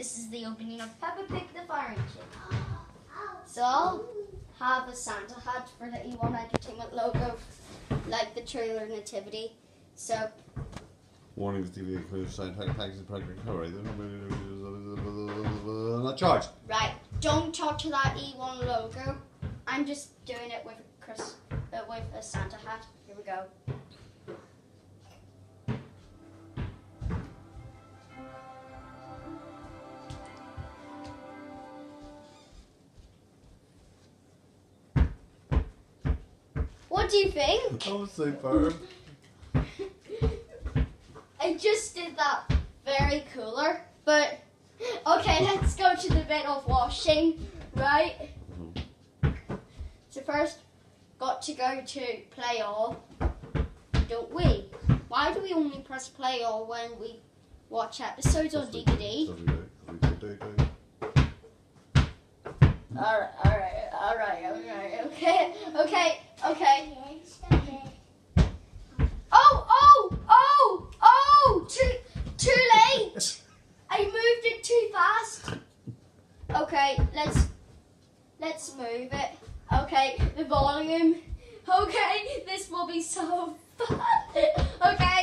this is the opening of Peppa Pig the Fire Engine. So I'll have a Santa hat for the E1 Entertainment logo, like the trailer nativity. So warning: this TV includes scientific packages and project cover. Not charged. Right, don't talk to that E1 logo. I'm just doing it with a Santa hat. Here we go. What do you think? That was superb. I just did that very cooler, but okay, let's go to the bit of washing, right? So first, got to go to play all, don't we? Why do we only press play all when we watch episodes on DVD? Alright, okay. Too late! I moved it too fast. Okay, let's move it. Okay, the volume. Okay, this will be so fun. Okay.